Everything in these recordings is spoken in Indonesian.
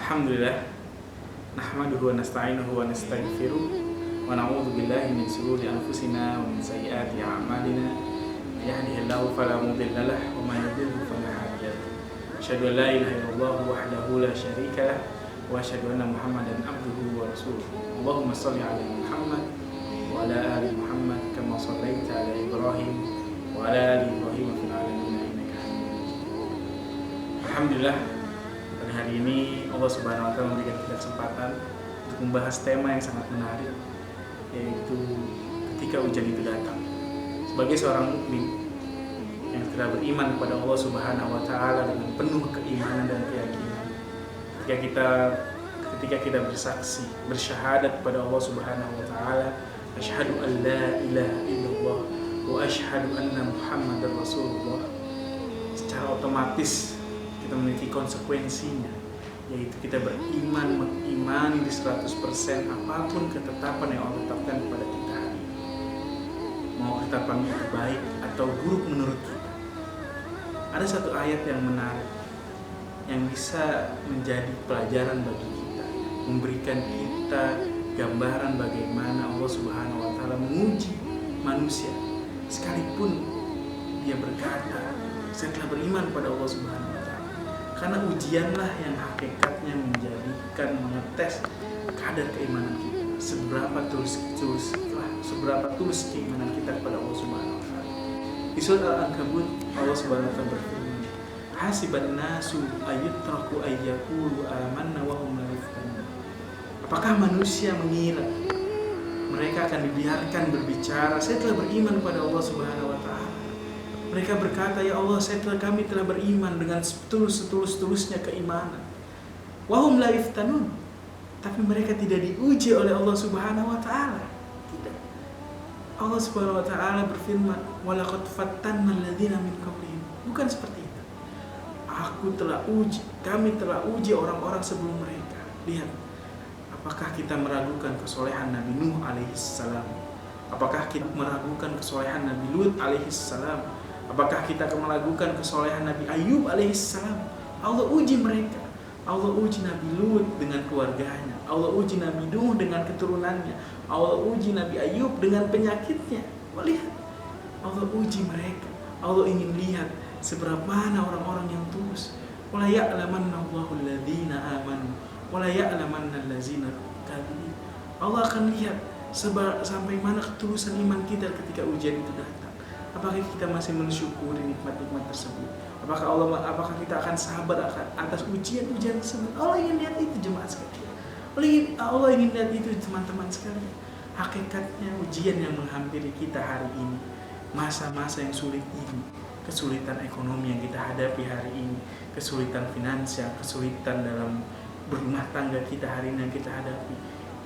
Alhamdulillah, nahmaduhu wa nasta'inuhu wa nastaghfiruh wa na'udzu billahi min shururi anfusina wa min sayyiati a'malina. Yahdihillahu fala mudilla lahu wa may yudlil fala hadiya lahu. Asyhadu an la ilaha illallah wahdahu la syarika lah wa asyhadu anna Muhammadan abduhu wa rasuluh. Allahumma shalli ala Muhammad wa ala ali Muhammad kama shallaita ala Ibrahim wa ala ali Ibrahim fil alamin innaka Hamidum Majid. Alhamdulillah, pada hari ini Allah Subhanahu wa taala memberikan kita kesempatan untuk membahas tema yang sangat menarik, yaitu ketika ujian itu datang. Sebagai seorang mukmin yang telah beriman kepada Allah Subhanahu wa taala dengan penuh keimanan dan keyakinan, ketika kita bersaksi, bersyahadat kepada Allah Subhanahu wa taala, asyhadu an la ilaha illallah wa asyhadu anna Muhammadar Rasulullah, secara otomatis kita memiliki konsekuensinya, yaitu kita beriman, mengimani di 100% apapun ketetapan yang Allah tetapkan kepada kita hari ini, mau ketetapan itu baik atau buruk menurut kita. Ada satu ayat yang menarik yang bisa menjadi pelajaran bagi kita, memberikan kita gambaran bagaimana Allah Subhanahu wa taala menguji manusia, sekalipun dia berkata, saya telah beriman pada Allah Subhanahu wa taala. Karena ujianlah yang hakikatnya menjadikan, mengetes kadar keimanan kita, seberapa tulus keimanan kita kepada Allah Subhanahu wa taala. Di surat Al-Ankabut Allah Subhanahu wa taala berfirman, hasiban nasu ayyutraku ayyaqulu amanna wa hum la yuftanun. Apakah manusia mengira mereka akan dibiarkan berbicara, saya telah beriman kepada Allah Subhanahu wa taala? Mereka berkata, ya Allah, kami telah beriman dengan setulus-tulusnya keimanan. Wahum la yuftanun. Tapi mereka tidak diuji oleh Allah Subhanahu wa taala. Tidak. Allah Subhanahu wa taala berfirman, walaqad fattanna alladziina min qablihim. Bukan seperti itu. Kami telah uji orang-orang sebelum mereka. Lihat, apakah kita meragukan kesolehan Nabi Nuh alaihi salam? Apakah kita meragukan kesolehan Nabi Lut alaihi salam? Apakah kita akan meragukan kesolehan Nabi Ayub alaihissalam? Allah uji mereka. Allah uji Nabi Lut dengan keluarganya. Allah uji Nabi Nuh dengan keturunannya. Allah uji Nabi Ayub dengan penyakitnya. Lihat, Allah uji mereka. Allah ingin lihat seberapa mana orang-orang yang tulus. Wala ya'lamanna Allahu alladziina aamanu wala ya'lamanna allazina kadzibun. Allah akan lihat sampai mana ketulusan iman kita ketika ujian itu datang. Apakah kita masih mensyukuri nikmat-nikmat tersebut? Apakah kita akan sabar atas ujian-ujian tersebut? Allah ingin lihat itu, jemaat sekalian. Allah ingin lihat itu, teman-teman sekalian. Hakikatnya ujian yang menghampiri kita hari ini, masa-masa yang sulit ini, kesulitan ekonomi yang kita hadapi hari ini, kesulitan finansial, kesulitan dalam berumah tangga kita hari ini yang kita hadapi,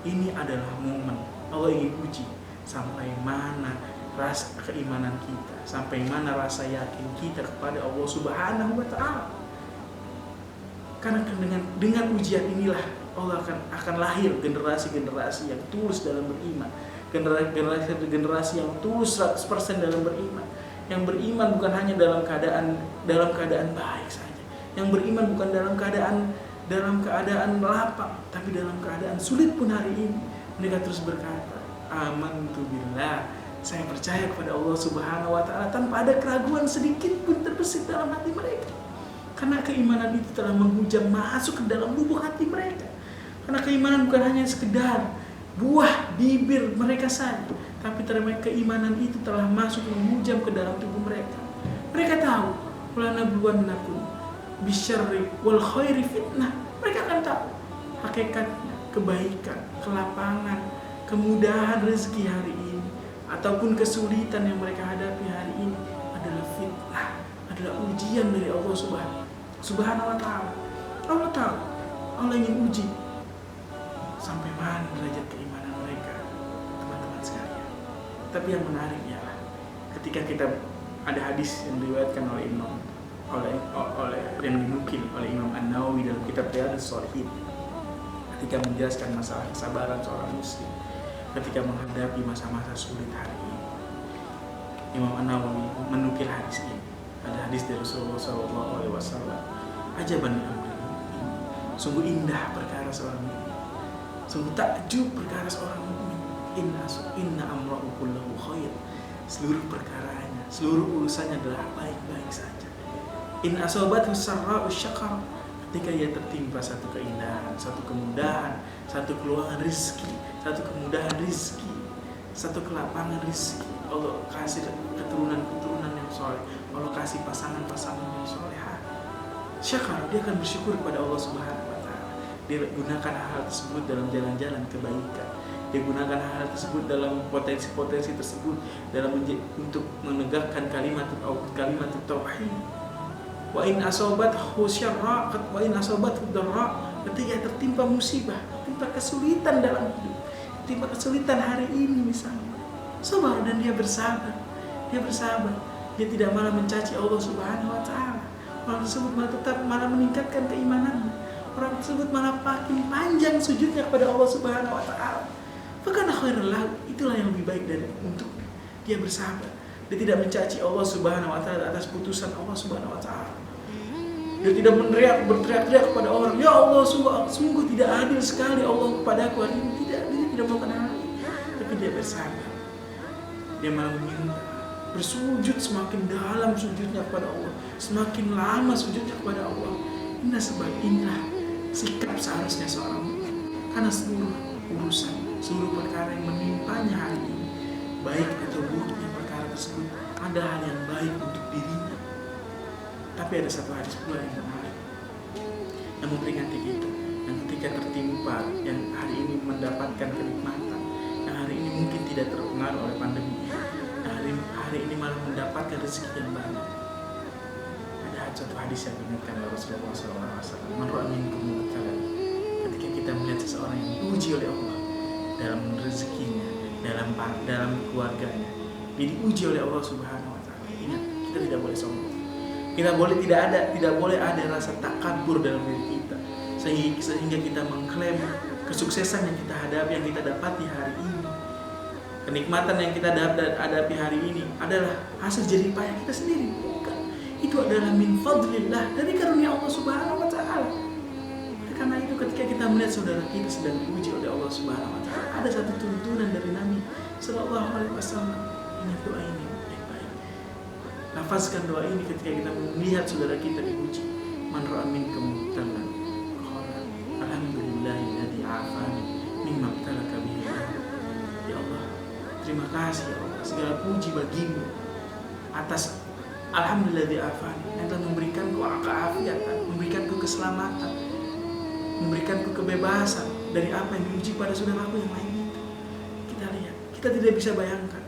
ini adalah momen Allah ingin uji sampai mana rasa keimanan kita, sampai mana rasa yakin kita kepada Allah Subhanahu wa taala. Karena dengan ujian inilah Allah akan lahir generasi-generasi yang tulus dalam beriman, generasi yang tulus 100% dalam beriman, yang beriman bukan hanya dalam keadaan baik saja, yang beriman bukan dalam keadaan lapang, tapi dalam keadaan sulit pun hari ini mereka terus berkata, amantu billah, saya percaya kepada Allah Subhanahu wa taala, tanpa ada keraguan sedikit pun terbesit dalam hati mereka. Karena keimanan itu telah menghujam masuk ke dalam lubuk hati mereka. Karena keimanan bukan hanya sekedar buah bibir mereka saja, tapi keimanan itu telah masuk menghujam ke dalam tubuh mereka. Mereka tahu, wala nabluwannakum bisyarri wal khairi fitnah. Mereka akan tahu hakikatnya kebaikan, kelapangan, kemudahan rezeki hari ini ataupun kesulitan yang mereka hadapi hari ini adalah fitnah, adalah ujian dari Allah Subhanahu wa taala. Allah tahu, Allah ingin uji sampai mana derajat keimanan mereka, teman-teman sekalian. Tapi yang menarik ialah ketika kita ada hadis yang diriwayatkan oleh yang dinukil oleh Imam An-Nawawi dalam kitab Riyadhus Shalihin, ketika menjelaskan masalah kesabaran seorang muslim ketika menghadapi masa-masa sulit hari ini. Imam An-Nawawi menukil hadis ini. Ada hadis dari Rasulullah SAW, ajaban li amril mu'min, Sungguh indah perkara seorang mukmin. Sungguh takjub perkara seorang mukmin. Inna amrahu kullahu khair. Seluruh perkaranya, seluruh urusannya adalah baik-baik saja. In asobathu sarra'u syakar. Ketika ia tertimpa satu keindahan, satu kemudahan, satu keluangan rizki, satu kemudahan rizki, satu kelapangan rizki, Allah kasih keturunan-keturunan yang soleh, Allah kasih pasangan-pasangan yang soleha, syakar, dia akan bersyukur kepada Allah Subhanahu wa Ta'ala. Dia gunakan hal tersebut dalam jalan-jalan kebaikan. Dia gunakan hal tersebut dalam potensi-potensi tersebut dalam untuk menegakkan kalimat tauhid. Wa in asabathu syarra wa in asabathu darra, ketika tertimpa musibah, tertimpa kesulitan dalam hidup, tertimpa kesulitan hari ini misalnya, sabar dan dia bersabar. Dia tidak malah mencaci Allah Subhanahu wa Ta'ala. Orang tersebut malah meningkatkan keimanannya. Orang tersebut malah makin panjang sujudnya kepada Allah Subhanahu wa Ta'ala. Fakana khairul lahu, itulah yang lebih baik dari untuk dia bersabar. Dia tidak mencaci Allah Subhanahu wa Ta'ala atas putusan Allah Subhanahu wa Ta'ala. Dia tidak berteriak-teriak kepada orang, ya Allah, sungguh tidak adil sekali Allah kepadaku hari ini. Dia tidak melakukan hal ini. Tapi dia bersabar. Dia malah meminta, bersujud semakin dalam sujudnya kepada Allah, semakin lama sujudnya kepada Allah. Inilah sikap seharusnya seorang mukmin. Karena seluruh urusan, seluruh perkara yang menimpanya hari ini, baik atau buruknya perkara tersebut, ada hal yang baik untuk dirinya. Tapi ada satu hadis pula yang menarik, yang memperingati kita, yang ketika tertimpa, yang hari ini mendapatkan kenikmatan, yang hari ini mungkin tidak terpengaruh oleh pandemi, yang hari ini malah mendapatkan rezeki yang banyak. Ada satu hadis yang diingatkan oleh Rasulullah SAW, man ra'a minkum mubtalan, ketika kita melihat seseorang yang diuji oleh Allah dalam rezekinya, dalam keluarganya, dia diuji oleh Allah Subhanahu wa Ta'ala. Ingat, kita tidak boleh sombong. Tidak boleh ada rasa takabur dalam diri kita sehingga kita mengklaim kesuksesan yang kita hadapi, yang kita dapati hari ini, kenikmatan yang kita hadapi hari ini adalah hasil jerih payah kita sendiri. Bukan. Itu adalah min fadlillah, dari karunia Allah Subhanahu wa Ta'ala. Karena itu ketika kita melihat saudara kita sedang diuji oleh Allah Subhanahu wa Ta'ala, ada satu tuntunan dari Nabi Sallallahu Alaihi Wasallam. Ingat doa ini baik-baik. Lafazkan doa ini ketika kita melihat saudara kita diuji. Man ra'a minkum mubtalan, qala alhamdulillahilladzi afani mimma ibtalaka bihi. Ya Allah, terima kasih ya Allah, segala puji bagimu atas alhamdulillahilladzi afani, yang telah memberikanku keafiatan, memberikanku keselamatan, memberikanku kebebasan dari apa yang diuji pada saudaraku yang lain itu. Kita lihat, kita tidak bisa bayangkan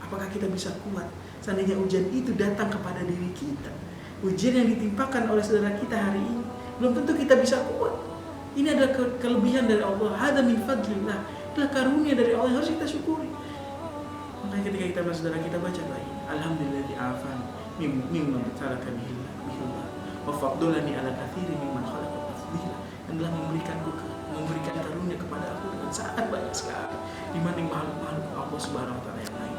apakah kita bisa kuat seandainya ujian itu datang kepada diri kita. Ujian yang ditimpakan oleh saudara kita hari ini, belum tentu kita bisa kuat. Ini adalah kelebihan dari Allah. Hada min fadlillah, adalah karunia dari Allah yang harus kita syukuri. Makanya ketika kita melihat saudara kita baca doa ini, alhamdulillah di'afan mimma ibtalaka bihi wa faddalani ala katsirin mimman khalaqa tafdila, yang telah memberikan karunia kepada aku dengan sangat banyak sekali dibanding makhluk-makhluk Allah Subhanahu wa Ta'ala yang lain.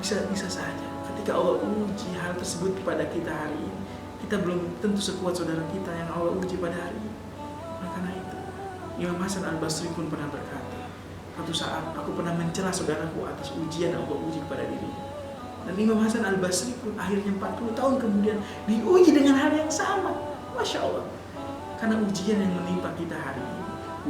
Bisa saja ketika Allah uji hal tersebut kepada kita hari ini, kita belum tentu sekuat saudara kita yang Allah uji pada hari ini. Karena itu Imam Hasan Al-Basri pun pernah berkata, suatu saat aku pernah mencela saudaraku atas ujian yang Allah uji kepada dirinya. Dan Imam Hasan Al-Basri pun akhirnya 40 tahun kemudian diuji dengan hal yang sama. Masya Allah. Karena ujian yang menimpa kita hari ini,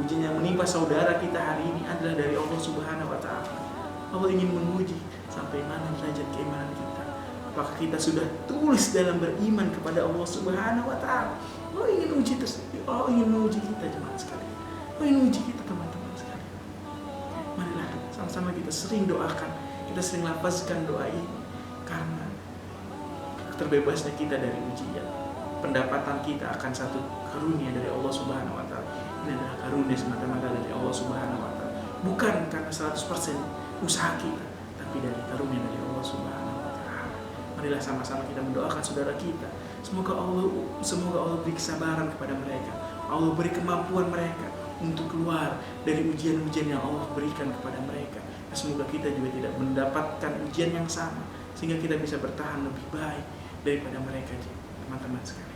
ujian yang menimpa saudara kita hari ini adalah dari Allah Subhanahu wa Ta'ala. Allah ingin menguji sampai mana derajat keimanan kita. Apakah kita sudah tulis dalam beriman kepada Allah Subhanahu wa Ta'ala? Allah ingin uji tersebut. Allah ingin menguji kita jemaat sekalian. Allah ingin uji kita teman-teman sekalian. Marilah sama-sama kita sering doakan, kita sering lafazkan doa ini, karena terbebasnya kita dari ujian. Pendapatan kita akan satu karunia dari Allah Subhanahu wa Ta'ala. Ini adalah karunia semata-mata dari Allah Subhanahu wa Ta'ala. Bukan karena 100% usaha kita, tapi dari karunia dari Allah Subhanahu wa Ta'ala. Marilah sama-sama kita mendoakan saudara kita. Semoga Allah beri kesabaran kepada mereka. Allah beri kemampuan mereka untuk keluar dari ujian-ujian yang Allah berikan kepada mereka. Dan semoga kita juga tidak mendapatkan ujian yang sama, sehingga kita bisa bertahan lebih baik daripada mereka, teman-teman sekalian.